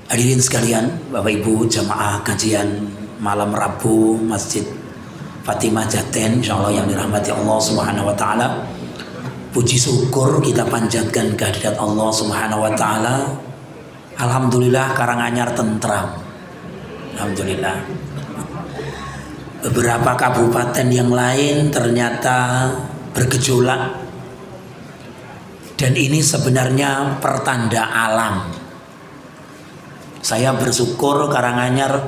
Hadirin sekalian, Bapak Ibu jamaah kajian malam Rabu Masjid Fatimah Jaten, insyaallah yang dirahmati Allah Subhanahu wa taala. Puji syukur kita panjatkan kehadirat Allah Subhanahu wa taala. Alhamdulillah Karanganyar tentram. Alhamdulillah. Beberapa kabupaten yang lain ternyata bergejolak. Dan ini sebenarnya pertanda alam. Saya bersyukur Karanganyar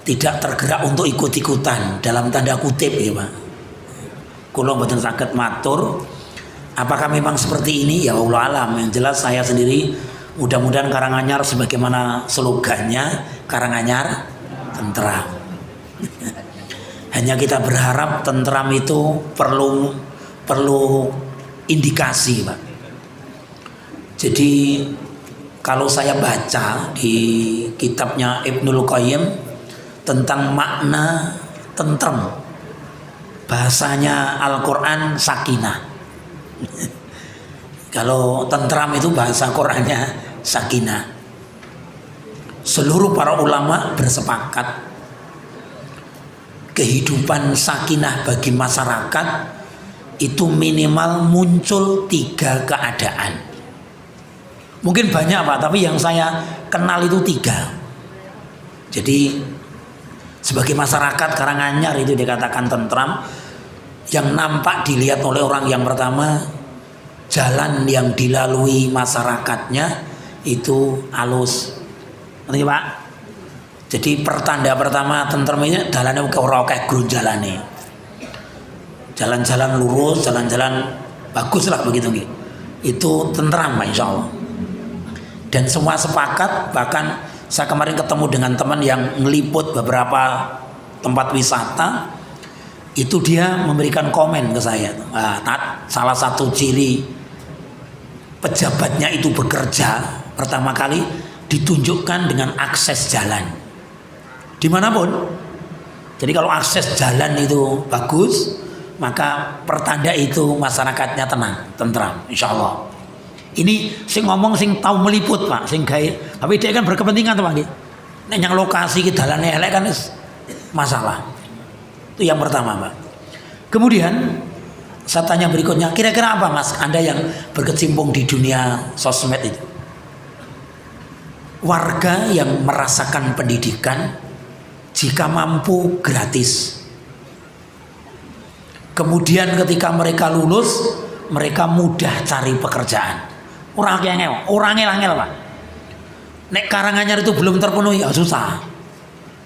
tidak tergerak untuk ikut-ikutan dalam tanda kutip ya Pak. Kula mboten saged matur apakah memang seperti ini, ya Allah alam. Yang jelas saya sendiri mudah-mudahan Karanganyar sebagaimana slogannya, Karanganyar tentram. Hanya kita berharap tentram itu perlu indikasi Pak. Jadi kalau saya baca di kitabnya Ibnul Qayyim tentang makna tentrem, bahasanya Al-Quran sakinah. Kalau tentram itu bahasa Qurannya sakinah. Seluruh para ulama bersepakat kehidupan sakinah bagi masyarakat itu minimal muncul 3 keadaan. Mungkin banyak Pak, tapi yang saya kenal itu 3. Jadi sebagai masyarakat Karanganyar itu dikatakan tentram. Yang nampak dilihat oleh orang yang pertama, jalan yang dilalui masyarakatnya itu halus. Ngerti Pak? Jadi pertanda pertama tentram ini jalannya ora kayak grunjalane. Jalan-jalan lurus, jalan-jalan bagus lah begitu nih. Itu tentram Pak insyaallah. Dan semua sepakat, bahkan saya kemarin ketemu dengan teman yang ngeliput beberapa tempat wisata, itu dia memberikan komen ke saya. Salah satu ciri pejabatnya itu bekerja pertama kali ditunjukkan dengan akses jalan dimanapun. Jadi kalau akses jalan itu bagus, maka pertanda itu masyarakatnya tenang, tentram, insyaallah. Ini sing ngomong sing tahu meliput Pak, sing gawe. Tapi dia kan berkepentingan tuh Pak. Nek yang lokasi ki dalane elek kan masalah. Itu yang pertama Pak. Kemudian saya tanya berikutnya, kira-kira apa Mas Anda yang berkecimpung di dunia sosmed itu? Warga yang merasakan pendidikan jika mampu gratis. Kemudian ketika mereka lulus, mereka mudah cari pekerjaan. Orang angel Pak. Nek Karanganyar itu belum terpenuhi, ya susah.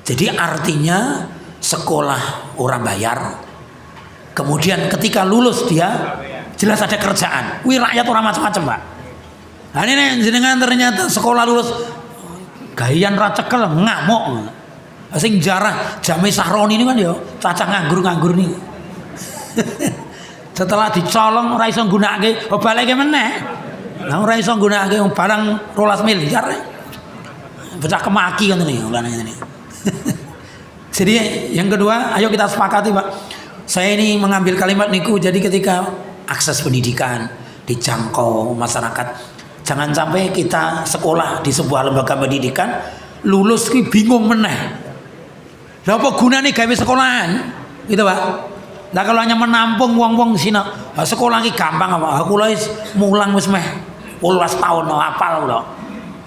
Jadi artinya sekolah orang bayar. Kemudian ketika lulus dia jelas ada kerjaan. Wih rakyat orang macam-macam Pak. Nah ini jenengan ternyata sekolah lulus gayan ra cekel ngamuk. Sing jarah Jame Sahroni ini kan ya cacah nganggur nih. Setelah dicolong ora iso nggunakake, baleke meneh. Lah ora iso nggunakake barang 12 miliar. Bocah kemaki ngoten iki ngene. Jadi yang kedua, ayo kita sepakati Pak. Saya ini mengambil kalimat niku, jadi ketika akses pendidikan dijangkau masyarakat, jangan sampai kita sekolah di sebuah lembaga pendidikan lulus ki bingung meneh. Lha apa gunane gawe sekolahan? Gitu Pak. Nah kalau hanya menampung wong-wong sini, sekolah ki gampang apa? Aku lagi mulang wis meh 18 tahun hafal kula.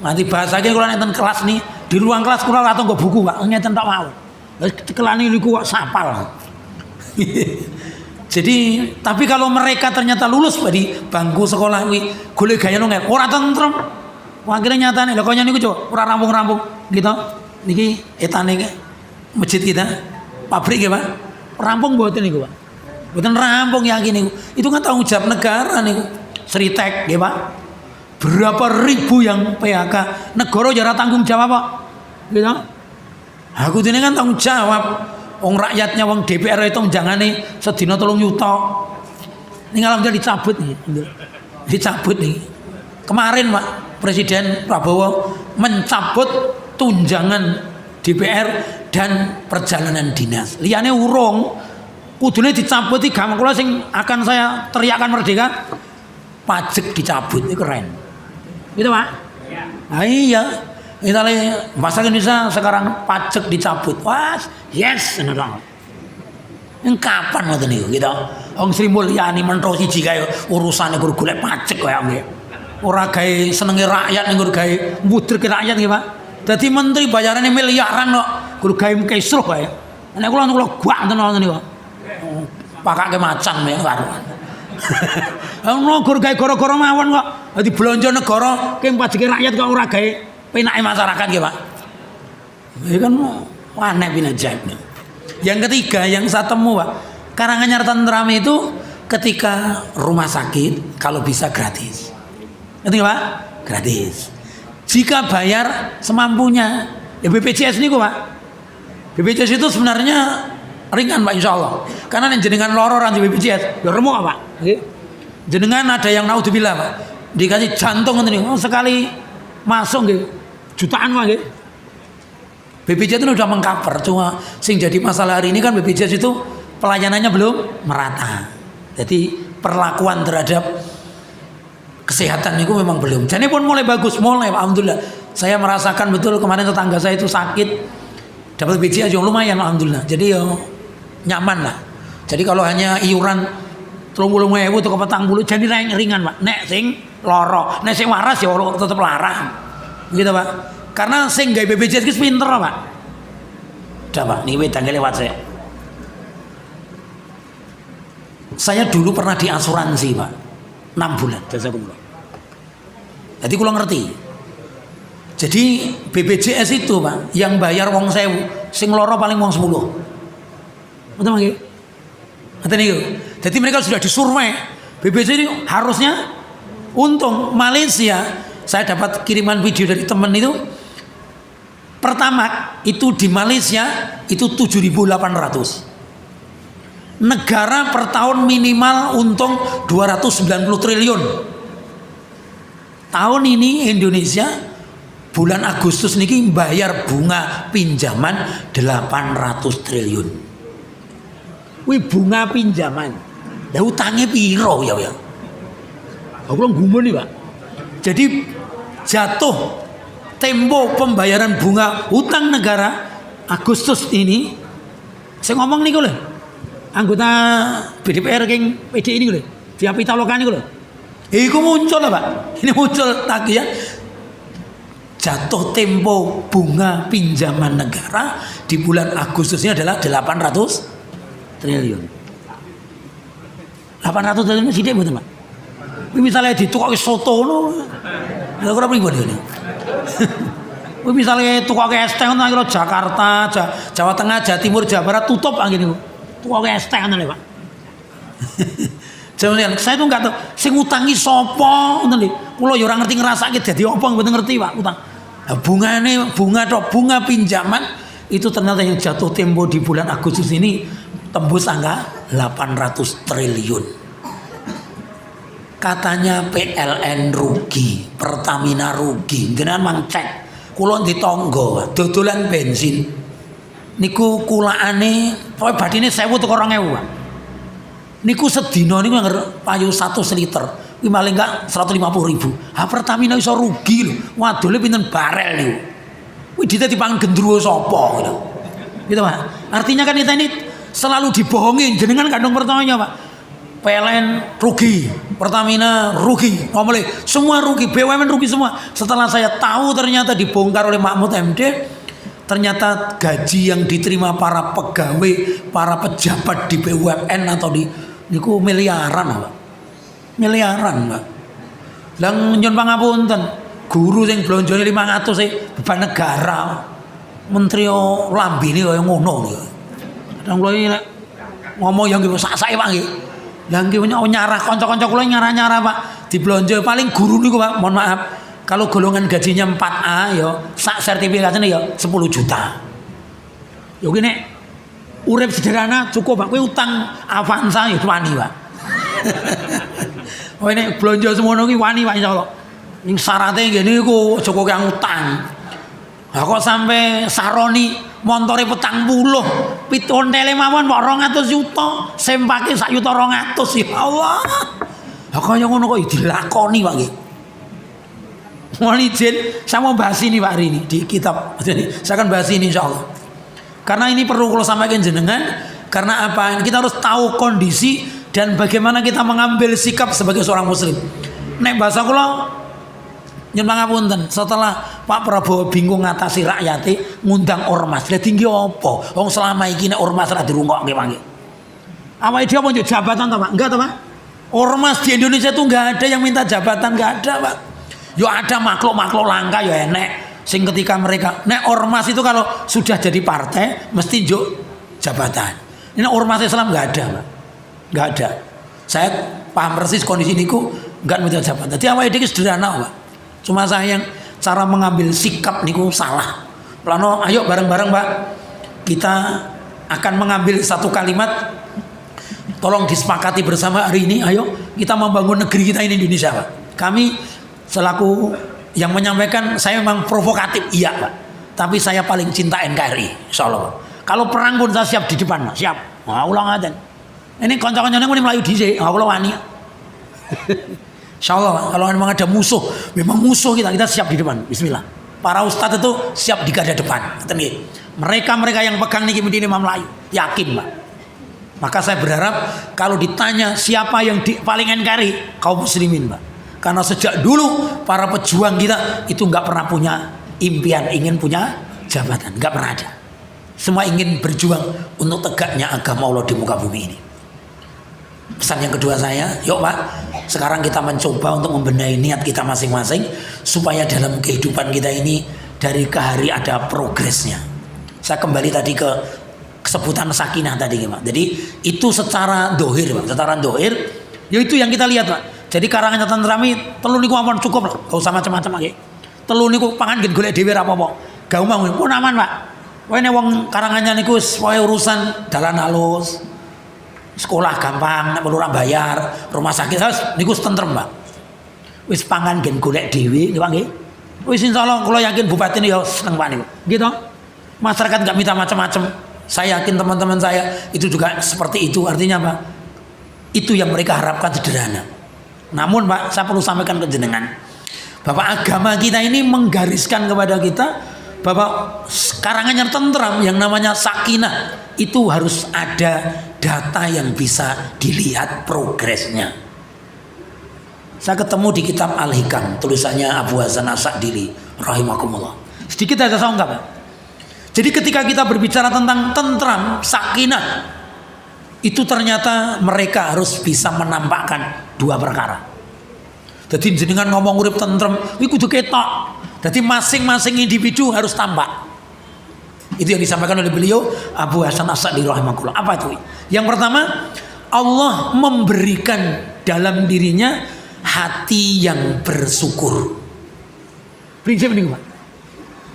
Nanti bahasanya kula nenten kelas nih, di ruang kelas kula ora nggo buku, Pak. Ngeten tok mau. Kelani niku kok sapal. Jadi, tapi kalau mereka ternyata lulus di bangku sekolah kuwi golek gaya nongel, ora tentrem. Akhirnya nyatane lha kok niku coba ora rampung-rampung gitu. Niki etane masjid kita, pabrik ya Pak. Rampung mboten niku Pak. Mboten rampung yakin niku. Itu kan tanggung jawab negara niku. Sritek nggih Pak. Berapa ribu yang PHK, negara ora tanggung jawab Pak. Gitu. Aku dene kan tanggung jawab. Wong rakyatnya wong DPR itu jangane sedina 3 juta. Ning alhamdulillah dicabut nih. Dicabut nih. Kemarin Pak Presiden Prabowo mencabut tunjangan DPR dan perjalanan dinas. Liyane urung kudune dicabut iki gampang kula sing akan saya teriakan merdeka. Pajak dicabut itu keren. Gitu Pak? Iya. Nah, iya. Misalnya masyarakat Indonesia sekarang pajak dicabut, wah, yes, benar. Yang kapan ngoten niku gitu. Wong Sri Mulyani mentro siji kae urusane guru golek pajak kaya nggih. Ora gawe senenge rakyat ning guru gawe mudrike rakyat nggih, Pak. Dadi menteri bayarane miliaran kok guru gawe kesruh kae. Nek kula guak tenan niku. Pakake macan ya karo. Ono guru gawe gara-gara mawon kok. Dadi belanja negara keng pajake rakyat kok ora gawe penake masyarakat nggih, Pak. Ya kan aneh bin ajaib. Yang ketiga yang saya temu, Pak, Karanganyar Tentrem itu ketika rumah sakit kalau bisa gratis. Ngerti Pak? Gratis. Jika bayar semampunya, ya BPJS niku, Pak. BPJS itu sebenarnya ringan, Pak, insya Allah. Karena yang jenengan loro di BPJS, ya remuk, Pak. Jenengan ada yang naudzubillah, Pak, dikasih jantung niku sekali masuk nggih jutaan, Pak, nggih. BPJS itu sudah mengcover, cuma sing jadi masalah hari ini kan BPJS itu pelayanannya belum merata. Jadi perlakuan terhadap kesehatan itu memang belum. Jadi pun mulai bagus, mulai alhamdulillah. Saya merasakan betul kemarin tetangga saya itu sakit, dapat BPJS yang lumayan alhamdulillah. Jadi ya nyaman lah. Jadi kalau hanya iuran 30.000 atau ke 40 jadi ringan, Pak. Nek sing loro, nek sing waras ya tetap larang. Gitu, Pak. Karena sing gawe BPJS ki pinter, Pak. Udah, Pak, niki wedang lewat saya. Saya dulu pernah di asuransi, Pak. 6 bulan jazakumullah. Jadi kula ngerti. Jadi BPJS itu, Pak, yang bayar wong 1000, sing loro paling wong 10. Betul nggih? Ngoten niku. Jadi mereka sudah disurvei. BPJS ini harusnya untung. Malaysia, saya dapat kiriman video dari teman itu. Pertama itu di Malaysia itu 7.800. Negara per tahun minimal untung 290 triliun. Tahun ini Indonesia bulan Agustus niki bayar bunga pinjaman 800 triliun. Wih, bunga pinjaman. Lah utangnya piro ya? Aku bilang gumun nih, Pak. Jadi jatuh tempo pembayaran bunga utang negara Agustus ini, saya ngomong nih lho, anggota BDPR King PD ini lho, di Pitaloka ini lho, iku muncul lah, Pak, ini muncul tagihan jatuh tempo bunga pinjaman negara di bulan Agustus ini adalah 800 triliun. 800 triliun itu sidik betul, Pak. Misalnya ditukok soto lo, ya kurang pribadi ini. Misalnya tukok es teh nang Jakarta, Jawa Tengah, Jawa Timur, Jawa Barat tutup angin niku. Tukok es teh ngono lho, Pak. Jangan saya tuh enggak tahu sing ngutangi sapa ngoten lho. Kula ya ora ngerti ngrasake dadi apa mboten ngerti, Pak, utang. Nah, bunga pinjaman itu ternyata yang jatuh tempo di bulan Agustus ini tembus angka 800 triliun. Katanya PLN rugi, Pertamina rugi. Jenengan mang cek, kula di tangga dodolan bensin. Niku kulaane pokoke badine 1000 tekan 2000, Pak. Niku sedina niku payu 1 liter. Kuwi malah enggak 150.000. Ha Pertamina iso rugi lho. Wadole pinten barel niku. Kuwi dite dipangan gendruwo sapa gitu. Gitu, Pak. Artinya kan kita ini selalu dibohongin. Jenengan kandung pertamanya, Pak. PLN rugi, Pertamina rugi, ngomong semua rugi, BUMN rugi semua. Setelah saya tahu ternyata dibongkar oleh Mahmud MD, ternyata gaji yang diterima para pegawai, para pejabat di BUMN atau di niku miliaran, Pak. Miliaran, Pak. Lang nyun pangapunten, guru sing blonjone 500 beban negara. Menteri lambine kaya ngono lho. Kadang kula ngomong yang sak-sake, Pak, nggih. Lah nggih nyarah kanca-kanca kula nyarah-nyarah, Pak. Diblonjo paling guru niku, Pak, mohon maaf. Kalau golongan gajinya 4A ya sak sertifikatnya ya 10 juta. Ya kuwi nek urip sederhana cukup, Pak. Kuwi utang Avanza ya wani, Pak. Oh nek blonjo semono kuwi wani, Pak, insyaallah. Ning syaraté ngene iku aja kok yang utang. Lah kok sampai saroni montore 40, pitontele mawon kok 200 juta, sempake sak juta 200 ya Allah. Lah kaya ngono kok dilakoni, Pak nggih. Mohon izin, saya mau bahas ini Pak hari ini di kitab. Jadi saya akan bahas ini insya Allah. Karena ini perlu kalau sampaikan jenengan. Karena apa? Kita harus tahu kondisi dan bagaimana kita mengambil sikap sebagai seorang muslim. Nek bahasa kula nyuwun pangapunten, setelah Pak Prabowo bingung ngatasi rakyate, ngundang ormas. Lah tinggi apa? Wong selama iki nek ormas ra dirungokke mangke. Awake dhewe apa jabatan to, Pak? Enggak to, Pak? Ormas di Indonesia itu enggak ada yang minta jabatan, enggak ada, Pak. Yo ada makhluk-makhluk langka ya enek. Sing ketika mereka nek ormas itu kalau sudah jadi partai mesti njuk jabatan. Ini ormas Islam nggak ada, Pak. Nggak ada. Saya paham persis kondisi niku nggak minta jabatan. Jadi awake dhewe sederhana, Pak. Cuma saya yang cara mengambil sikap niku salah. Plano, ayo bareng-bareng, Pak. Kita akan mengambil satu kalimat. Tolong disepakati bersama hari ini. Ayo kita membangun negeri kita ini Indonesia, Pak. Kami selaku yang menyampaikan, saya memang provokatif, iya, Pak. Tapi saya paling cinta NKRI, insya Allah, Pak. Kalau perang pun saya siap di depan, Pak. Siap. Wah, ulang aja. Ini konco-koncone muni melayu dhisik. Wah, kula wani. Insyaallah, Pak. Kalau memang ada musuh, memang musuh kita siap di depan. Bismillah. Para ustadz itu siap di garda depan. Mereka yang pegang niki mesti Imam Melayu, yakin, Pak. Maka saya berharap kalau ditanya siapa yang paling NKRI, kaum muslimin, Pak. Karena sejak dulu para pejuang kita itu nggak pernah punya impian ingin punya jabatan, nggak pernah ada. Semua ingin berjuang untuk tegaknya agama Allah di muka bumi ini. Pesan yang kedua saya, yuk Pak, sekarang kita mencoba untuk membenahi niat kita masing-masing supaya dalam kehidupan kita ini dari ke hari ada progresnya. Saya kembali tadi ke sebutan sakinah tadi, Pak. Jadi itu secara dohir, Pak. Secara dohir, yaitu yang kita lihat, Pak. Jadi karangan tentrami telu niku ampun cukup lah, gak usah macam-macam lagi. Telu niku pangan gen golek dhewe ra apa-apa. Gaumang pun aman, Pak. Kowe nek wong karangannya niku pokoke urusan dalan halus. Sekolah gampang, nek perlu ora bayar, rumah sakit harus niku tentrem, Pak. Wis pangan gen golek dhewe niku nggih. Wis insyaallah kula yakin bupati niku seneng Pak niku. Gitu. Masyarakat enggak minta macam-macam. Saya yakin teman-teman saya itu juga seperti itu. Artinya Pak, itu yang mereka harapkan sederhana. Namun Pak, saya perlu sampaikan ke jenengan bahwa agama kita ini menggariskan kepada kita bahwa karangannya tentram yang namanya sakinah itu harus ada data yang bisa dilihat progresnya. Saya ketemu di kitab Al-Hikam tulisannya Abu Hasan As-Sa'dili rahimakumullah. Sedikit aja saya ungkap, Pak. Jadi ketika kita berbicara tentang tentram, sakinah, itu ternyata mereka harus bisa menampakkan dua perkara. Jadi jenengan ngomong urip tentrem, iku kudu ketok. Jadi masing-masing individu harus tampak. Itu yang disampaikan oleh beliau Abu Hasan As-Sa'dili rahimahullah. Apa itu? Yang pertama, Allah memberikan dalam dirinya hati yang bersyukur. Prinsip ini, Pak.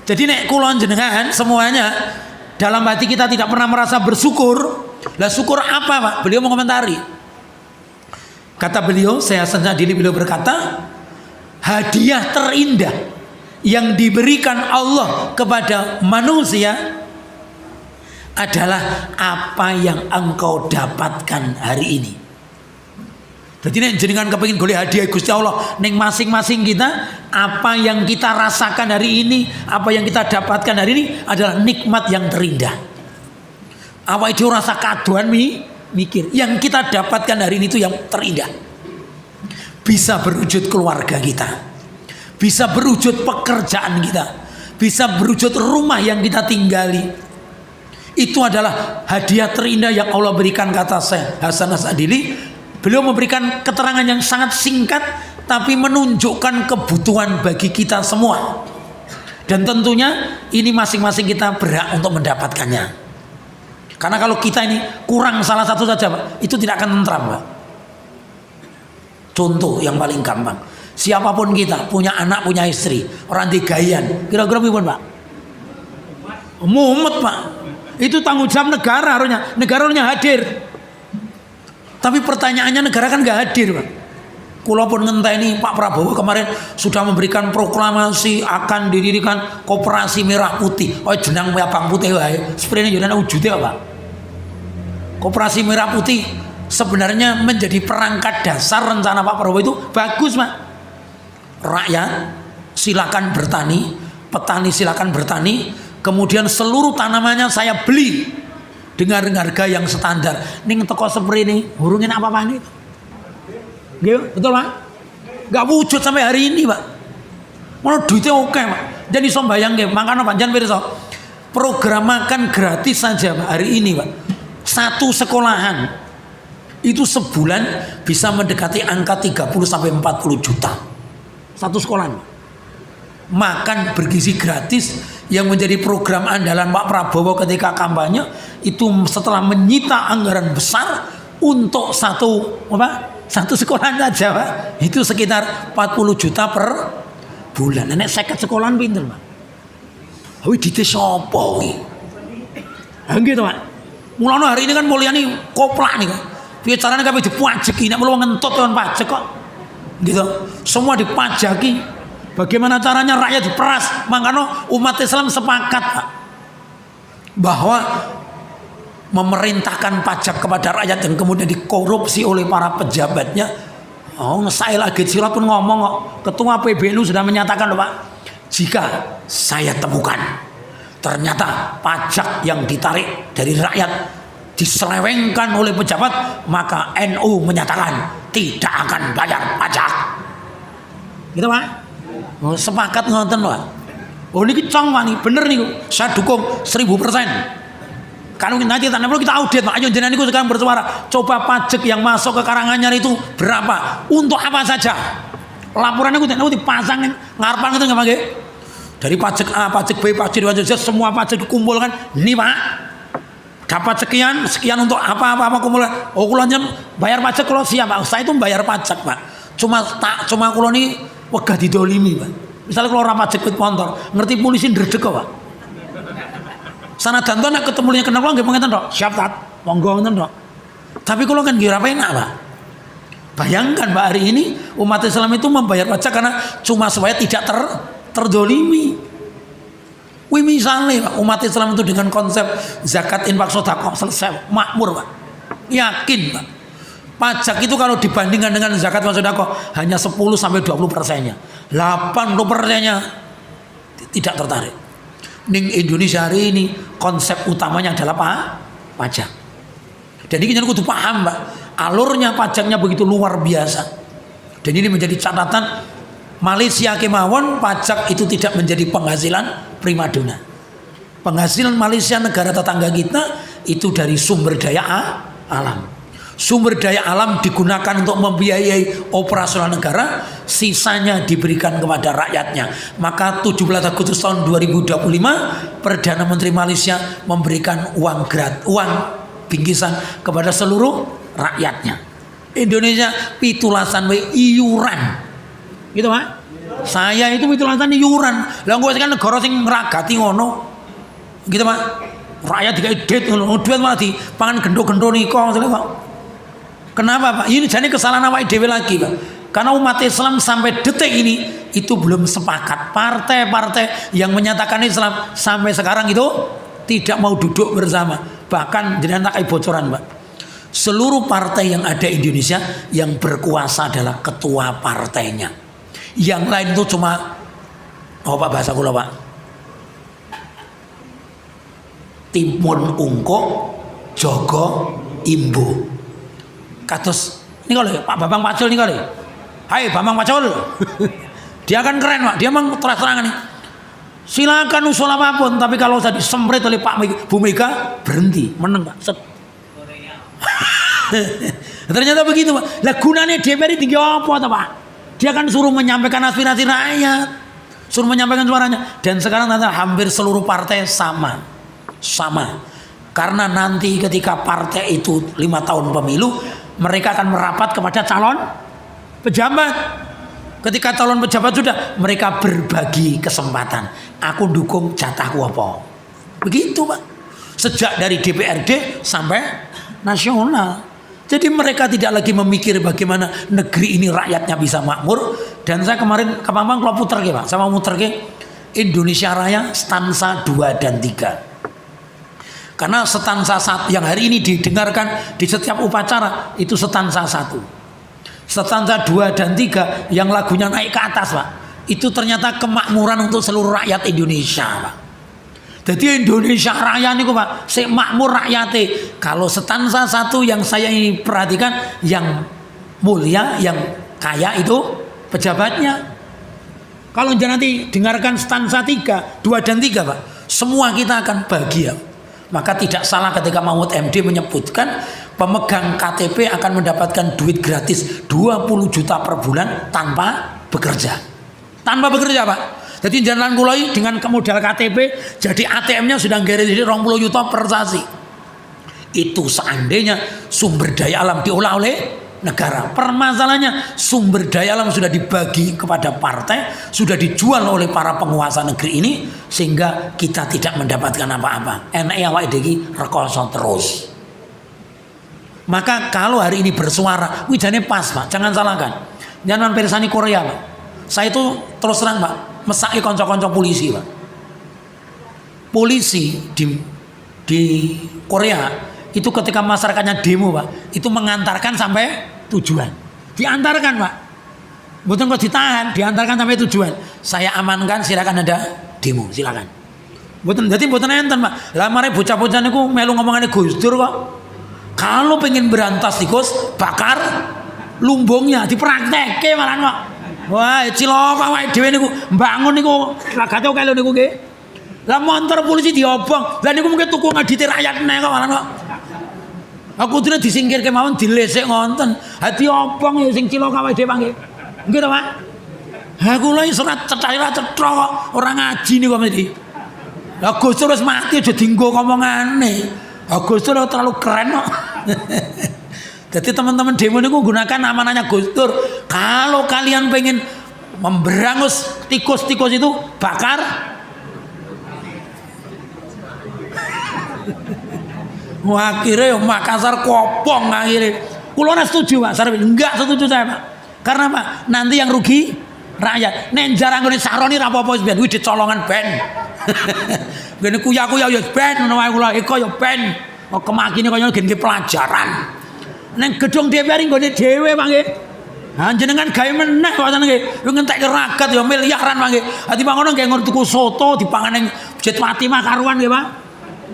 Jadi nek kulon jenengan semuanya dalam hati kita tidak pernah merasa bersyukur. Lah syukur apa, Pak? Beliau mengomentari. Kata beliau, saya sendiri beliau berkata, hadiah terindah yang diberikan Allah kepada manusia adalah apa yang engkau dapatkan hari ini. Jadi nek jenengan kepengin golek hadiah Gusti Allah ning masing-masing kita, apa yang kita rasakan hari ini, apa yang kita dapatkan hari ini adalah nikmat yang terindah. Apa itu rasa kaduan mikir, yang kita dapatkan hari ini itu yang terindah. Bisa berwujud keluarga kita, bisa berwujud pekerjaan kita, bisa berwujud rumah yang kita tinggali. Itu adalah hadiah terindah yang Allah berikan, kata Syekh Hasan As-Sa'dili. Beliau memberikan keterangan yang sangat singkat tapi menunjukkan kebutuhan bagi kita semua. Dan tentunya ini masing-masing kita berhak untuk mendapatkannya. Karena kalau kita ini kurang salah satu saja, Pak, itu tidak akan tentram, Pak. Contoh yang paling gampang, siapapun kita punya anak, punya istri, orang digayan, kira-kira pripun, Pak? Mumet, Pak. Itu tanggung jawab negara harusnya hadir. Tapi pertanyaannya negara kan nggak hadir, Pak. Kalaupun ngenteni Pak Prabowo kemarin sudah memberikan proklamasi akan didirikan Koperasi Merah Putih. Oh jenang abang putih wae. Sebenarnya jenang wujudnya apa? Koperasi Merah Putih sebenarnya menjadi perangkat dasar rencana Pak Prabowo itu bagus, Pak. Rakyat silakan bertani, petani silakan bertani, kemudian seluruh tanamannya saya beli dengan harga yang standar. Ning toko seperti ini, hurungin apa-apa nih? Betul Pak? Gak wujud sampai hari ini Pak. Mau duitnya oke Pak. Jadi sombayang nggih, makanya panjang pirsa. Program makan gratis saja Pak hari ini Pak. Satu sekolahan itu sebulan bisa mendekati angka 30 sampai 40 juta. Satu sekolahan. Makan bergizi gratis yang menjadi program andalan Pak Prabowo ketika kampanye itu setelah menyita anggaran besar untuk satu sekolahan saja Pak. Itu sekitar 40 juta per bulan. Nek 50 sekolahan pinten Pak? Hawi dite sapa iki? Nggih to Pak. Mulane hari ini kan mulyani koplak nih kan. Piye carane kabeh dipajeki nek melu ngentut kan pajak kok. Gitu. Semua dipajaki. Bagaimana caranya rakyat diperas? Makanya umat Islam sepakat Pak, bahwa memerintahkan pajak kepada rakyat yang kemudian dikorupsi oleh para pejabatnya. Oh, saya lagi sirat pun ngomong kok. Ketua PBNU sudah menyatakan loh Pak, jika saya temukan ternyata pajak yang ditarik dari rakyat diselewengkan oleh pejabat, maka NU menyatakan tidak akan bayar pajak. Gitu Pak. Oh, sepakat ngonten Pak. Oh ini cong Pak nih, bener nih, saya dukung 1000%. Kalau nanti tanya perlu kita audit Pak, ayo jenengan itu sekarang bersuara. Coba pajak yang masuk ke Karanganyar itu berapa? Untuk apa saja? Laporannya aku dipasang ngarepan itu nggak pakai. Dari pajak A, pajak B, pajak C, semua pajak dikumpulkan. Nih Pak, dapat sekian untuk apa kumpulkan. Oh kulonnya bayar pajak kalau siap Pak. Saya itu bayar pajak Pak. Cuma kulon ini wegah didolimi Pak. Misalnya kalau orang pajak motor, ngerti polisi ndredeg kok Pak. Sana danton nek ketemunya kenal kok nggih ngeten tok. Siap tat, monggo ngeten tok. Tapi kalau kan nggih ora penak Pak. Bayangkan Pak, hari ini umat Islam itu membayar pajak karena cuma supaya tidak terdolimi. Wih misalnya Pak, umat Islam itu dengan konsep zakat infak sedekah selesai makmur Pak. Yakin Pak. Pajak itu kalau dibandingkan dengan zakat infak sedekah hanya 10 sampai 20%-nya. 80%-nya tidak tertarik. Ning Indonesia hari ini konsep utamanya adalah pajak. Dan ini kudu paham Pak, alurnya pajaknya begitu luar biasa. Dan ini menjadi catatan Malaysia kemawon, pajak itu tidak menjadi penghasilan primadona. Penghasilan Malaysia negara tetangga kita itu dari sumber daya alam. Sumber daya alam digunakan untuk membiayai operasional negara, sisanya diberikan kepada rakyatnya. Maka 17 Agustus tahun 2025 Perdana Menteri Malaysia memberikan uang bingkisan kepada seluruh rakyatnya. Indonesia pitulasan iuran. Gitu Pak. Saya itu pitulasan iuran. Lah gue kan negara sing ngragati ngono. Gitu Pak. Rakyat dikai duit ngono, duit malah dipangan gendo-gendo nika maksudnya Pak. Kenapa Pak? Ini jadi kesalahan awake dhewe lagi Pak. Karena umat Islam sampai detik ini itu belum sepakat. Partai-partai yang menyatakan Islam sampai sekarang itu tidak mau duduk bersama. Bahkan jenengan tak bocoran Pak. Seluruh partai yang ada di Indonesia yang berkuasa adalah ketua partainya. Yang lain itu cuma Pak bahasa kula Pak. Timun ungkuk, jogo imbu. Kados ini kalau Pak Bambang Pacul nih kali. Hai Bambang Pacul. Dia kan keren Pak. Dia memang terang-terangan nih. Silakan usul apapun, tapi kalau saya disemprit oleh Pak Bu Mega berhenti, meneng Pak. Set. Ternyata begitu Pak. Lah gunanya DPR tinggi apa tuh Pak? Dia kan suruh menyampaikan aspirasi rakyat, suruh menyampaikan suaranya. Dan sekarang ternyata hampir seluruh partai sama. Karena nanti ketika partai itu 5 tahun pemilu, mereka akan merapat kepada calon pejabat. Ketika calon pejabat sudah, mereka berbagi kesempatan. Aku dukung jatahku apa. Begitu Pak. Sejak dari DPRD sampai nasional. Jadi mereka tidak lagi memikir bagaimana negeri ini rakyatnya bisa makmur. Dan saya kemarin ke Pampang kalau puter ke Pak, sama muter ke Indonesia Raya stansa 2 dan 3. Karena stansa 1 yang hari ini didengarkan di setiap upacara itu stansa 1. Stansa 2 dan 3 yang lagunya naik ke atas Pak. itu ternyata kemakmuran untuk seluruh rakyat Indonesia, Pak. Jadi Indonesia Raya niku Pak, sik makmur rakyate. Kalau stansa satu yang saya ini perhatikan, yang mulia, yang kaya itu pejabatnya. Kalau nanti dengarkan stansa 3, 2 dan 3 Pak, semua kita akan bahagia. Maka tidak salah ketika Mahfud MD menyebutkan pemegang KTP akan mendapatkan duit gratis 20 juta per bulan tanpa bekerja. Tanpa bekerja Pak. Jadi jalan kulai dengan modal KTP, jadi ATM-nya sudah garansi 20 juta per sasi. Itu seandainya sumber daya alam diolah oleh negara. Permasalahannya sumber daya alam sudah dibagi kepada partai, sudah dijual oleh para penguasa negeri ini, sehingga kita tidak mendapatkan apa-apa. Enak awake dhewe rekoso terus. Maka kalau hari ini bersuara, wijane pas Pak, jangan salahkan. Jangan persani Korea Pak. Saya itu terus terang Pak, mesake konco-konco polisi Pak. Polisi di Korea itu ketika masyarakatnya demo Pak, itu mengantarkan sampai tujuan. Diantarkan Pak. Bukan kok ditahan, diantarkan sampai tujuan. Saya amankan, silakan ada demo, silakan. Bukan, jadi bukan enten Pak. Lah mare bocah-bocah niku melu ngomongane Gus Dur kok. Kalau pengen berantas tikus, bakar lumbungnya, dipraktekke malah Pak. Wah, cilok awake dhewe niku mbangun niku lagate kok lho niku nggih. Lah montor polisi diobong. Lah niku mungkin tuku ngedite rakyat nek kok malah Pak. Aku dene disingkirke mawon dilesek ngonten. Ha diobong ya sing cilok awake dhewe nggih. Nggih to Pak? Ha kula iso ora cetha ora cetha kok ora ngaji niku mesti. Lah Gus Dur wis mati aja dienggo ngomongane. Gus Dur terlalu keren kok. Jadi teman-teman demo ini gunakan amanahnya Gus Dur. Kalau kalian pengen memberangus tikus-tikus itu, bakar. Wah, akhirnya Makassar kopong akhirnya. Kulo ora setuju Pak, enggak setuju saya Pak. Karena Pak, nanti yang rugi rakyat. Nek jarang ngene saroni ra apa-apa wis ben, wis dicolongan ben. Ngene kuya-kuya ya ben ngono wae kula, eko ya ben. Kok kemakine kaya ngene pelajaran. Neng gedung DPR nggone dhewe Pak nggih. Ha jenengan gawe meneh wacan nggih. Yo ngentekke ragat ya miliaran Pak nggih. Ati ngono nggih ngon tuku soto dipangan ning Masjid Fatimah karuan nggih Pak.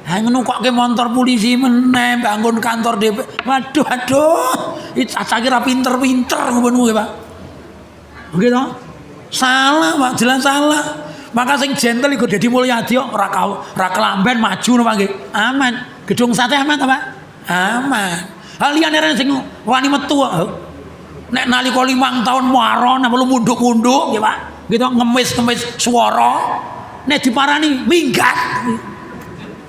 Ha ngono kok ke montor polisi meneh bangun kantor DPR. Waduh aduh. Iki cacah kira pinter-pinter ngono nggih Pak. Nggih to? Salah Pak, jelas salah. Maka sing gentle iku Deddy Mulyadi ora kelamben maju napa nggih. Aman. Gedung sate aman ta Pak? Aman. Liyane sing wani metu nek nalika 5 tahun muaron lu munduk-munduk nggih Pak. Gitu ngemis-ngemis swara nek diparani minggat.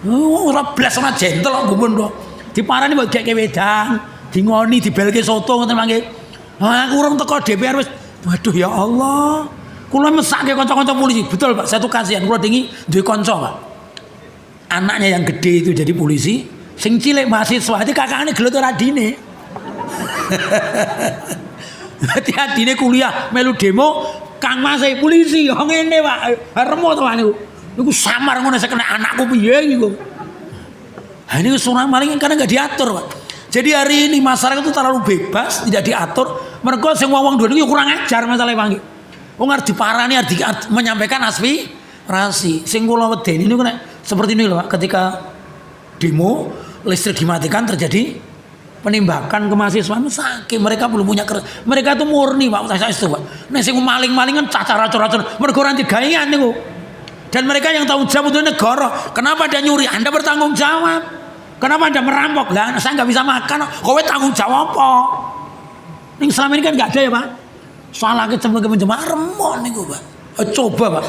Ora blas ora gentle kok gumun to. Diparani mbok geke wedang, dingoni dibelke soto ngoten mangke. Aku urung teko DPR wis waduh ya Allah. Kula mesake kanca-kanca polisi. Betul Pak, saya tuh kasihan kula dingi duwe kanca Pak. Anaknya yang gede itu jadi polisi. Sing cilik mahasiswa, itu kakaknya gelut ora adine. Dadi adine kuliah melu demo, Kang Mas polisi, yo ngene Pak. Remo to niku. Niku samar ngono saya kena anakku piye niku. Ha niku surang maling karena enggak diatur, Pak. Jadi hari ini masyarakat itu terlalu bebas, tidak diatur. Mergo sing wong duwe niku kurang ajar masalah Pak. Wong arep diparani menyampaikan aspirasi. Sing kula wedeni niku nek seperti ini lho Pak, ketika demo listrik dimatikan terjadi penembakan ke mahasiswa sakit, mereka belum punya mereka itu murni Pak saya itu Pak. Nek sing maling-malingan cacar racun-racun mergo ora digawean niku. Dan mereka yang tanggung jawab itu negara. Kenapa Anda nyuri? Anda bertanggung jawab. Kenapa Anda merampok? Lah saya nggak bisa makan. Kowe tanggung jawab apa? Ning selama ini kan nggak ada ya Pak. Salah ke jemaah remon niku Pak. Coba Pak.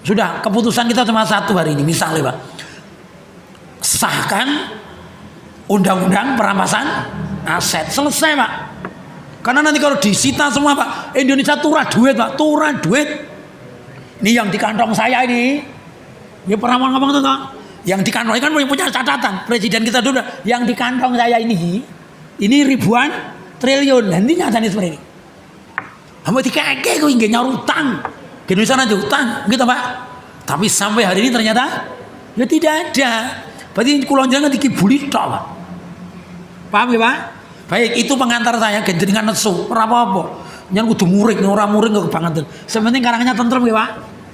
Sudah keputusan kita cuma satu hari ini misalnya Pak. Sahkan undang-undang perampasan aset selesai Pak. Karena nanti kalau disita semua Pak, Indonesia turah duit Pak, turah duit. Ini yang di kantong saya ini, ya pernah ngomong tuh Pak. Yang di kantong kan punya catatan presiden kita dulu. Yang di kantong saya ini ribuan triliun. Nanti nyatanya seperti ini. Kamu dikeke kok nggak nyaur utang, Indonesia nanti utang, gitu Pak. Tapi sampai hari ini ternyata ya tidak ada. Berarti kulon jangan dikibuli tok Pak. Paham ya Pak? Baik, itu pengantar saya genjengan nesu, ora apa-apa. Jangan kudu muring, orang muring kok kebangetan. Sementing karangannya tentrem ya Pak.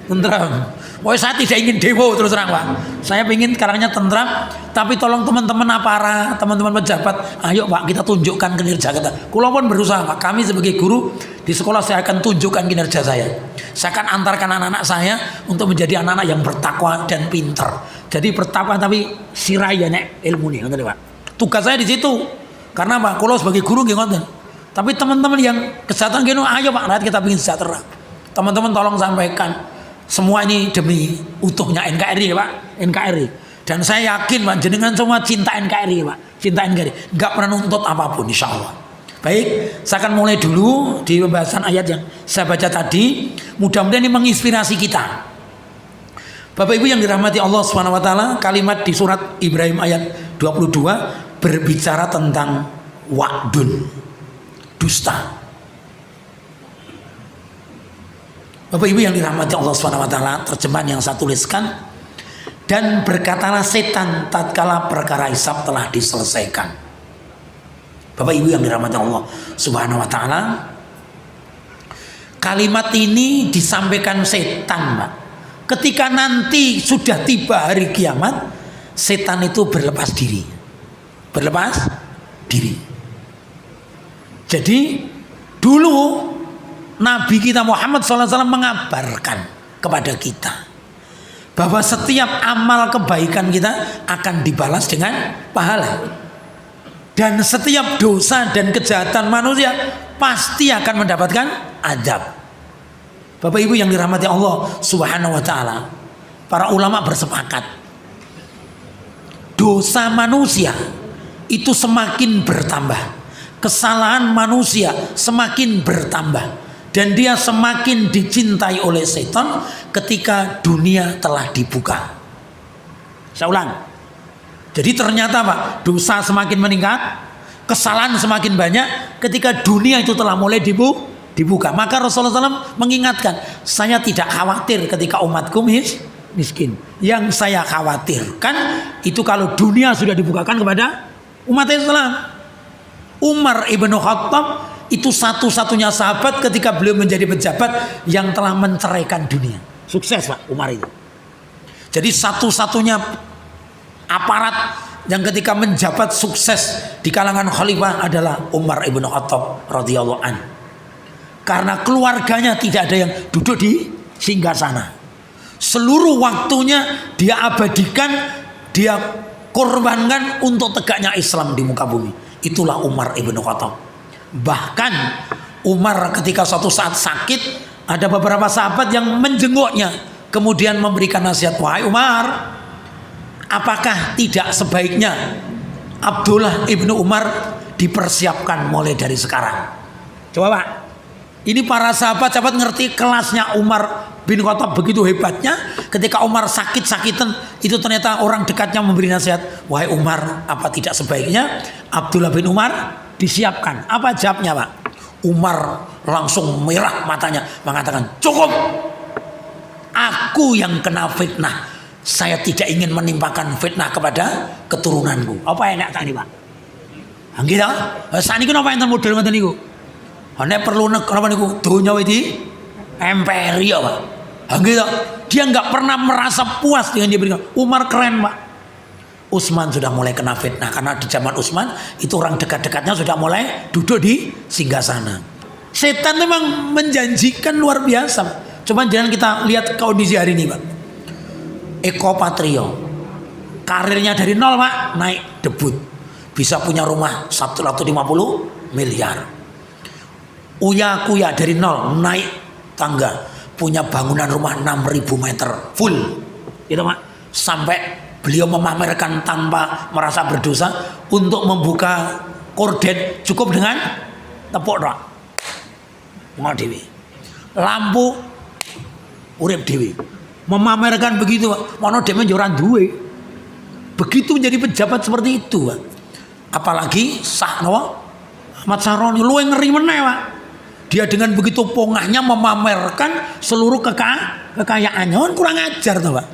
Tentrem. Pokoknya saya tidak ingin demo terus terang Pak. Saya ingin karangannya tentrem. Tapi tolong teman-teman aparat, teman-teman pejabat, ayo Pak kita tunjukkan kinerja kita. Kulo pun berusaha Pak. Kami sebagai guru di sekolah saya akan tunjukkan kinerja saya. Saya akan antarkan anak-anak saya untuk menjadi anak-anak yang bertakwa dan pinter. Jadi bertakwa tapi siraya nek ilmu nih, Pak. Tugas saya di situ. Karena Pak, kulo sebagai guru nggih ngoten. Tapi teman-teman yang kesehatan gini, ayo Pak, rakyat kita ingin sejahtera. Teman-teman tolong sampaikan, semua ini demi utuhnya NKRI ya Pak, NKRI. Dan saya yakin Pak, jenengan semua cinta NKRI Pak, cinta NKRI. Gak pernah nuntut apapun insya Allah. Baik, saya akan mulai dulu di pembahasan ayat yang saya baca tadi. Mudah-mudahan ini menginspirasi kita. Bapak Ibu yang dirahmati Allah Subhanahu wa taala, kalimat di surat Ibrahim ayat 22 berbicara tentang wa'dun. Dusta. Bapak Ibu yang dirahmati Allah Subhanahu wa taala, terjemahan yang saya tuliskan, dan berkatalah setan tatkala perkara hisab telah diselesaikan. Bapak Ibu yang dirahmati Allah Subhanahu wa taala, kalimat ini disampaikan setan, Pak. Ketika nanti sudah tiba hari kiamat, setan itu berlepas diri. Berlepas diri. Jadi dulu Nabi kita Muhammad SAW mengabarkan kepada kita bahwa setiap amal kebaikan kita akan dibalas dengan pahala, dan setiap dosa dan kejahatan manusia pasti akan mendapatkan azab. Bapak Ibu yang dirahmati Allah Subhanahu wa taala, para ulama bersepakat dosa manusia itu semakin bertambah, kesalahan manusia semakin bertambah, dan dia semakin dicintai oleh setan ketika dunia telah dibuka. Saya ulang. Jadi ternyata Pak, dosa semakin meningkat, kesalahan semakin banyak ketika dunia itu telah mulai dibuka. Maka Rasulullah SAW mengingatkan, saya tidak khawatir ketika umatku miskin. Yang saya khawatirkan itu kalau dunia sudah dibukakan kepada umat Islam. Umar ibnu Khattab itu satu-satunya sahabat ketika beliau menjadi pejabat yang telah menceraikan dunia. Sukses Pak Umar itu. Jadi satu-satunya aparat yang ketika menjabat sukses di kalangan khalifah adalah Umar ibnu Khattab radhiyallahu an. Karena keluarganya tidak ada yang duduk di singgasana. Seluruh waktunya dia abadikan, dia korbankan untuk tegaknya Islam di muka bumi. Itulah Umar ibnu Khattab. Bahkan Umar ketika suatu saat sakit, ada beberapa sahabat yang menjenguknya, kemudian memberikan nasihat, wahai Umar, apakah tidak sebaiknya Abdullah ibnu Umar dipersiapkan mulai dari sekarang? Coba Pak, ini para sahabat-sahabat ngerti kelasnya Umar bin Khattab begitu hebatnya. Ketika Umar sakit-sakitan, itu ternyata orang dekatnya memberi nasihat, wahai Umar, apa tidak sebaiknya Abdullah bin Umar disiapkan? Apa jawabnya Pak? Umar langsung merah matanya, mengatakan, cukup, aku yang kena fitnah, saya tidak ingin menimpakan fitnah kepada keturunanku. Apa enak tadi Pak? Gitu. Saat ini apa yang model ngoten niku? Nek perlu apa niku? Donya iki imperi ya Pak. Gitu. Dia nggak pernah merasa puas dengan dia berikan. Umar keren Pak. Utsman sudah mulai kena fitnah karena di zaman Utsman itu orang dekat-dekatnya sudah mulai duduk di singgasana. Setan memang menjanjikan luar biasa. Coba jangan kita lihat kondisi hari ini Pak. Eko Patrio, karirnya dari nol Pak, naik debut, bisa punya rumah 150 miliar. Uya Kuya dari nol naik tangga, punya bangunan rumah 6.000 meter full, gitu Pak. Sampai beliau memamerkan tanpa merasa berdosa untuk membuka korden cukup dengan tepuk rak. Mau dewi, lampu urip dewi, memamerkan begitu Pak. Mana dia menjuran duwe. Begitu menjadi pejabat seperti itu Pak. Apalagi sah Nawa Ahmad Saroni lu yang ngeri meneh Pak. Dia dengan begitu pongahnya memamerkan seluruh kekayaannya, kan kurang ajar tuh Pak.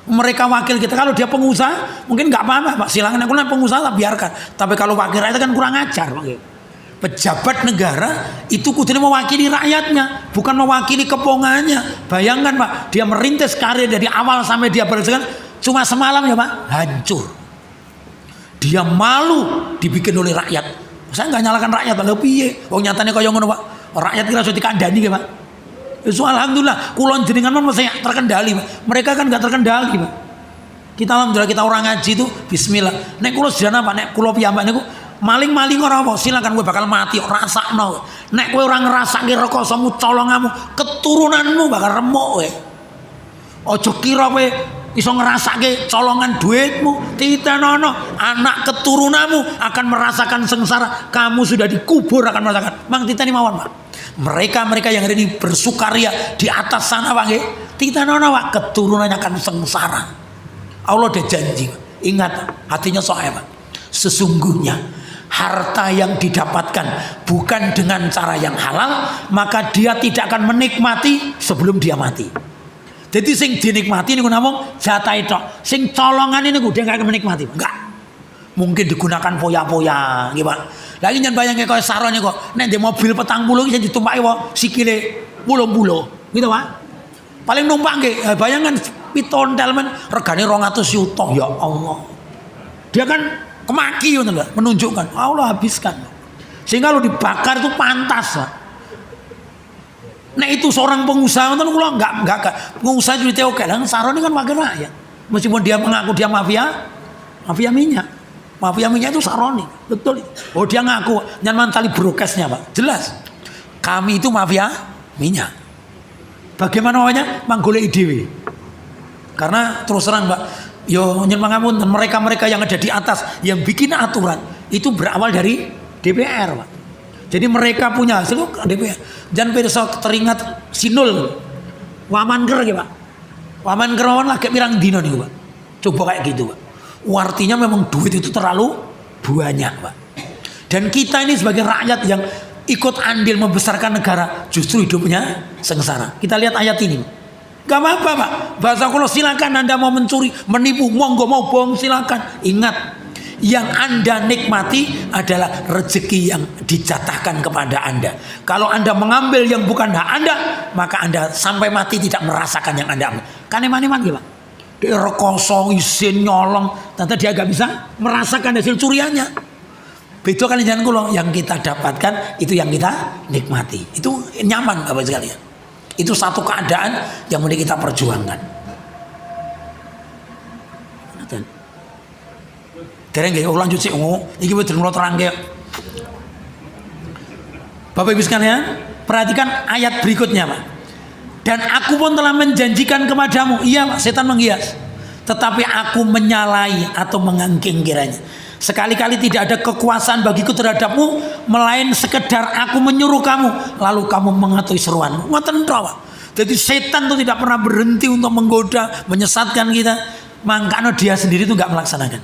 Mereka wakil kita, kalau dia pengusaha mungkin nggak apa-apa Pak, silakan aku pengusaha lah biarkan. Tapi kalau wakil rakyat kan kurang ajar Pak. Pejabat negara itu kudune mewakili rakyatnya, bukan mewakili kepongannya. Bayangkan Pak, dia merintis karir dari awal sampai dia berjalan cuma semalam ya Pak, hancur. Dia malu dibikin oleh rakyat. Saya nggak nyalakan rakyat, Pak. Lha piye? Wong nyatane kaya ngono, Pak. Rakyat kira iso dikandani nggih, Pak. Itu alhamdulillah, kulon jenengan masih terkendali, Pak. Mereka kan nggak terkendali, Pak. Kita alhamdulillah kita orang ngaji itu bismillah. Nek kula sedana Pak, nek kula piyambak niku maling-maling ora apa, silakan kowe bakal mati, rasakno. Nek kowe ora ngrasake rekosomu, colongamu, keturunanmu bakal remuk kowe. Aja kira kowe iso ngrasake colongan duitmu, titenono, anak keturunanmu akan merasakan sengsara. Kamu sudah dikubur akan merasakan. Mang titeni mawon, Pak. Mereka yang hari ini bersukaria di atas sana, Pak nggih. Titenono, Pak, keturunannya akan sengsara. Allah udah janji. Ingat, hatinya soal, Pak. Sesungguhnya harta yang didapatkan bukan dengan cara yang halal, maka dia tidak akan menikmati sebelum dia mati. Jadi sing dinikmati niku namung jatahe tok. Sing colongan ini dia enggak akan menikmati. Enggak. Mungkin digunakan foya-foya, nggih Pak. Lah iki nyen bayangke kaya saron kok nek di mobil 40 iki sing ditumpaki wae sikile 80. Gitu Pak. Paling numpak nggih, bayangan pitontel men regane 200 juta. Ya Allah. Dia kan kemaki ngono lho, menunjukkan Allah habiskan. Sehingga kalau dibakar itu pantas, Pak. Nah itu seorang pengusaha itu kalau enggak pengusaha juga oke lah. Saroni kan wakil rakyat. Meskipun dia mengaku dia mafia minyak. Mafia minyak itu Saroni, betul. Oh dia ngaku nyaman tali brokesnya Pak. Jelas. Kami itu mafia minyak. Bagaimana namanya? Manggolek dewe. Karena terus terang Pak, yo nyen mangapunten mereka yang ada di atas yang bikin aturan itu berawal dari DPR Pak. Jadi mereka punya hasil DPR. Jangan pirsa teringat sinul. Waman ker Pak. Waman kerawan lagi pirang dino niku Pak. Coba kayak gitu Pak. Artinya memang duit itu terlalu banyak Pak. Dan kita ini sebagai rakyat yang ikut andil membesarkan negara justru hidupnya sengsara. Kita lihat ayat ini. Gak apa-apa Pak. Bahasa kalau silakan Anda mau mencuri, menipu, monggo mau bohong silakan. Ingat, yang Anda nikmati adalah rezeki yang dijatahkan kepada Anda. Kalau Anda mengambil yang bukan hak Anda, maka Anda sampai mati tidak merasakan yang Anda ambil. Kan eman-eman gitu Pak. Dia rekoso, isin, nyolong, ternyata dia gak bisa merasakan hasil curiannya. Begitu kan jangan kulo, yang kita dapatkan itu yang kita nikmati. Itu nyaman Bapak sekalian. Itu satu keadaan yang mesti kita perjuangkan. Dereng nggih lanjut sik iki wis kula terangke. Bapak Ibu sekalian, perhatikan ayat berikutnya, Pak. Dan aku pun telah menjanjikan kepadamu, iya Pak, setan menghias, tetapi aku menyalahi atau mengangking kiranya. Sekali-kali tidak ada kekuasaan bagiku terhadapmu, melain sekedar aku menyuruh kamu, lalu kamu mematuhi seruanmu. Ngoten tok, Pak. Jadi setan itu tidak pernah berhenti untuk menggoda, menyesatkan kita. Makanya dia sendiri itu nggak melaksanakan.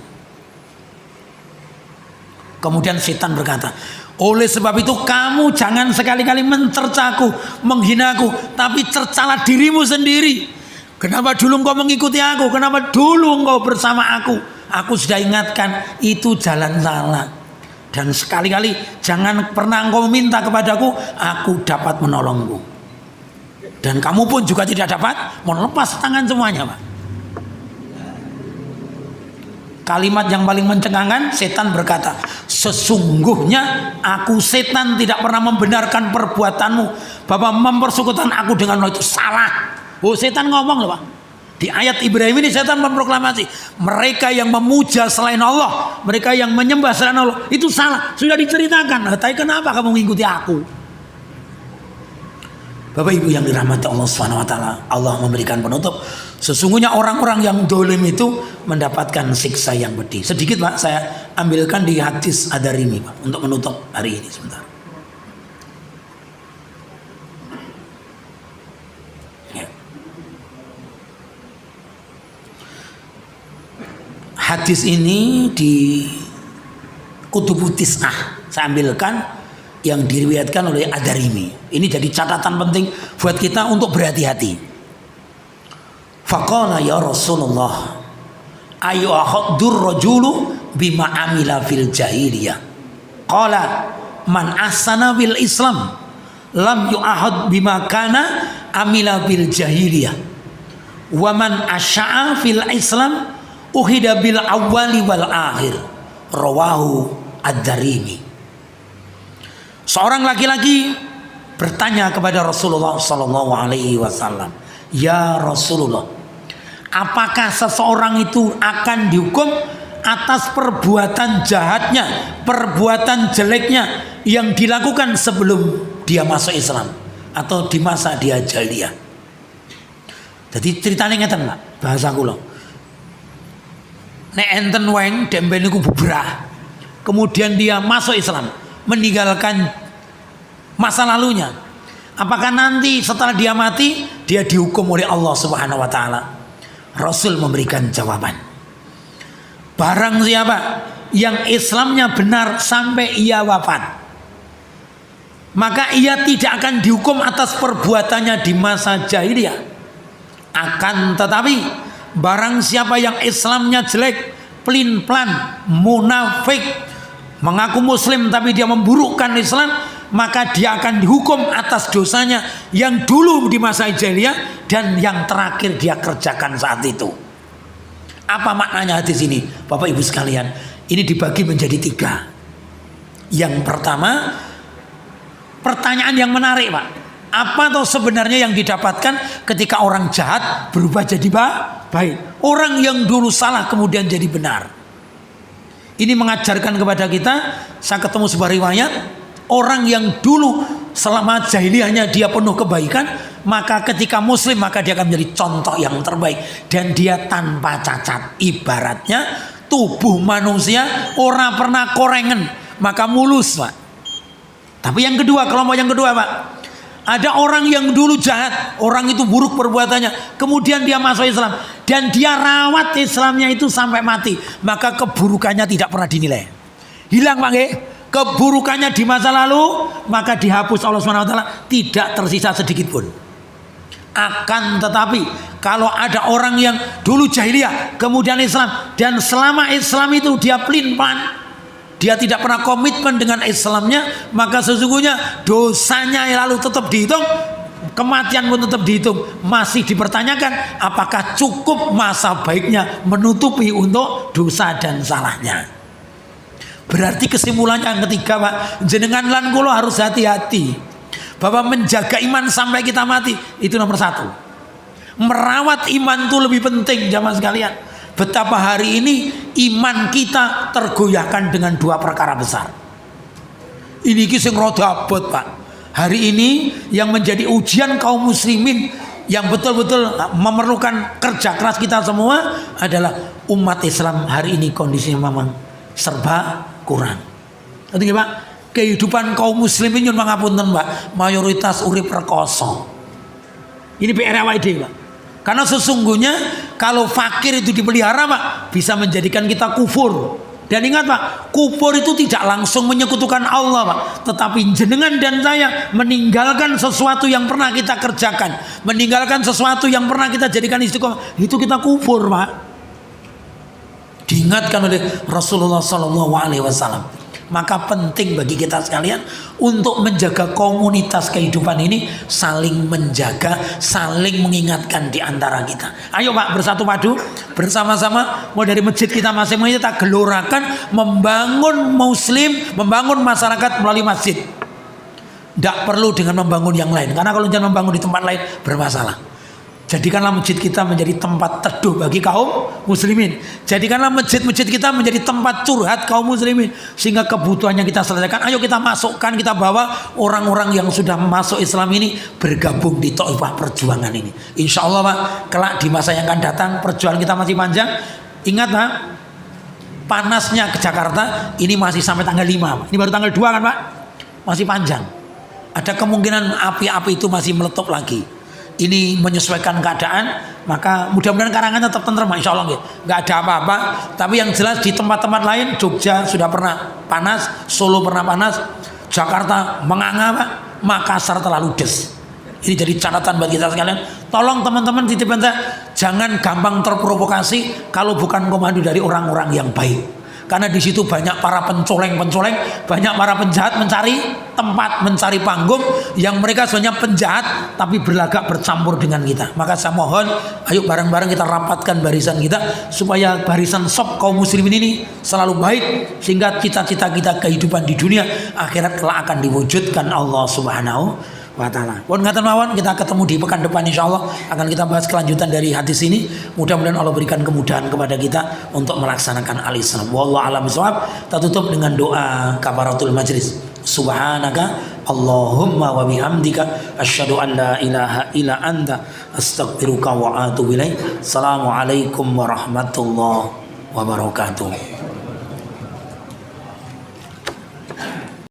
Kemudian setan berkata, oleh sebab itu kamu jangan sekali-kali mencercaku, menghinaku, tapi cercalah dirimu sendiri. Kenapa dulu engkau mengikuti aku? Kenapa dulu engkau bersama aku? Aku sudah ingatkan itu jalan salah. Dan sekali-kali jangan pernah engkau meminta kepadaku, aku dapat menolongmu. Dan kamu pun juga tidak dapat melepas tangan semuanya, Pak. Kalimat yang paling mencengangkan, setan berkata, sesungguhnya aku setan tidak pernah membenarkan perbuatanmu. Bapak mempersekutukan aku dengan Allah itu salah. Oh setan ngomong loh Pak. Di ayat Ibrahim ini setan memproklamasi, mereka yang memuja selain Allah, mereka yang menyembah selain Allah, itu salah. Sudah diceritakan, tapi kenapa kamu mengikuti aku? Bapak Ibu yang dirahmati Allah Subhanahu wa taala, Allah memberikan penutup. Sesungguhnya orang-orang yang dolim itu mendapatkan siksa yang pedih. Sedikit Pak, saya ambilkan di hadis Ad-Darimi Pak, untuk menutup hari ini sebentar. Ya. Hadis ini di Kutubut Tis'ah saya ambilkan, yang diriwayatkan oleh Ad-Darimi. Ini jadi catatan penting buat kita untuk berhati-hati. Faqala ya Rasulullah, ayu akhaddur rajulu bima amila fil jahiliyah. Qala man asana bil Islam lam yu'ahad bima kana amila bil jahiliyah wa man asya'a fil Islam uhida bil awwali wal akhir. Rawahu ad-Darimi. Seorang laki-laki bertanya kepada Rasulullah sallallahu alaihi wasallam, "Ya Rasulullah, apakah seseorang itu akan dihukum atas perbuatan jahatnya, perbuatan jeleknya yang dilakukan sebelum dia masuk Islam atau di masa dia jahiliyah?" Jadi ceritanya ngeten, Pak, bahasa kula. Nek enten weng dembe niku bubrah. Kemudian dia masuk Islam, meninggalkan masa lalunya. Apakah nanti setelah dia mati dia dihukum oleh Allah Subhanahu wa taala? Rasul memberikan jawaban. Barang siapa yang Islamnya benar sampai ia wafat, maka ia tidak akan dihukum atas perbuatannya di masa jahiliyah. Akan tetapi barang siapa yang Islamnya jelek, pelin-pelan, munafik, mengaku muslim tapi dia memburukkan Islam, maka dia akan dihukum atas dosanya yang dulu di masa jahiliyah dan yang terakhir dia kerjakan saat itu. Apa maknanya hadis ini, Bapak Ibu sekalian? Ini dibagi menjadi 3. Yang pertama, pertanyaan yang menarik, Pak. Apa tuh sebenarnya yang didapatkan ketika orang jahat berubah jadi baik? Orang yang dulu salah kemudian jadi benar. Ini mengajarkan kepada kita, saya ketemu sebuah riwayat, orang yang dulu selama jahiliyahnya dia penuh kebaikan, maka ketika muslim maka dia akan menjadi contoh yang terbaik dan dia tanpa cacat. Ibaratnya tubuh manusia orang pernah korengan maka mulus, Pak. Tapi yang kedua, kelompok yang kedua, Pak, ada orang yang dulu jahat, orang itu buruk perbuatannya, kemudian dia masuk Islam dan dia rawat Islamnya itu sampai mati, maka keburukannya tidak pernah dinilai. Hilang, Pak, nggih? Keburukannya di masa lalu maka dihapus Allah SWT, tidak tersisa sedikit pun. Akan tetapi kalau ada orang yang dulu jahiliyah kemudian Islam dan selama Islam itu dia pelin-pelan, dia tidak pernah komitmen dengan Islamnya, maka sesungguhnya dosanya lalu tetap dihitung, kematian pun tetap dihitung. Masih dipertanyakan apakah cukup masa baiknya menutupi untuk dosa dan salahnya. Berarti kesimpulannya yang ketiga, Pak, jenengan lan kula harus hati-hati bahwa menjaga iman sampai kita mati itu nomor 1. Merawat iman itu lebih penting, jamaah sekalian. Betapa hari ini iman kita tergoyahkan dengan 2 perkara besar. Ini sing rada abot, Pak. Hari ini yang menjadi ujian kaum muslimin yang betul-betul memerlukan kerja keras kita semua adalah umat Islam hari ini kondisinya memang serba kurang. Ngerti Pak? Kehidupan kaum muslimin nyun pangapunten, Pak, mayoritas urip rekoso. Ini PR awake dhewe, Pak. Karena sesungguhnya kalau fakir itu dipelihara, Pak, bisa menjadikan kita kufur. Dan ingat, Pak, kufur itu tidak langsung menyekutukan Allah, Pak, tetapi jenengan dan saya meninggalkan sesuatu yang pernah kita kerjakan, meninggalkan sesuatu yang pernah kita jadikan istiqomah, itu kita kufur, Pak. Diingatkan oleh Rasulullah SAW. Maka penting bagi kita sekalian untuk menjaga komunitas kehidupan ini, saling menjaga, saling mengingatkan di antara kita. Ayo, Pak, bersatu padu bersama-sama, mau dari masjid kita masing-masing kita gelorakan membangun muslim, membangun masyarakat melalui masjid. Tidak perlu dengan membangun yang lain, karena kalau jangan membangun di tempat lain bermasalah. Jadikanlah masjid kita menjadi tempat teduh bagi kaum muslimin. Jadikanlah masjid-masjid kita menjadi tempat curhat kaum muslimin, sehingga kebutuhannya kita selesaikan. Ayo kita masukkan, kita bawa orang-orang yang sudah masuk Islam ini bergabung di Thaifah perjuangan ini. Insya Allah, Pak, kelak di masa yang akan datang perjuangan kita masih panjang. Ingat, Pak, panasnya ke Jakarta ini masih sampai tanggal 5. Ini baru tanggal 2 kan, Pak? Masih panjang. Ada kemungkinan api-api itu masih meletup lagi. Ini menyesuaikan keadaan, maka mudah-mudahan Karangan tetap tentrem, insya Allah nggak ada apa-apa. Tapi yang jelas di tempat-tempat lain, Jogja sudah pernah panas, Solo pernah panas, Jakarta menganga, Pak, Makassar terlalu des. Ini jadi catatan bagi kita sekalian. Tolong teman-teman titipan saya, jangan gampang terprovokasi kalau bukan komando dari orang-orang yang baik. Karena di situ banyak para pencoleng-pencoleng, banyak para penjahat mencari tempat, mencari panggung yang mereka sebenarnya penjahat tapi berlagak bercampur dengan kita. Maka saya mohon, ayo bareng-bareng kita rapatkan barisan kita supaya barisan sop kaum muslimin ini selalu baik, sehingga cita-cita kita kehidupan di dunia akhirat kelak akan diwujudkan Allah Subhanahu wa ta'ala. Pun ngaten mawon, kita ketemu di pekan depan insyaallah akan kita bahas kelanjutan dari hadis ini. Mudah-mudahan Allah berikan kemudahan kepada kita untuk melaksanakan al-Islam. Wallahu a'lam bishawab. Kita tutup dengan doa kafaratul majlis. Subhanaka Allahumma wa bihamdika asyhadu an la ilaha illa anta astaghfiruka wa atubu ilaik. Assalamualaikum warahmatullahi wabarakatuh.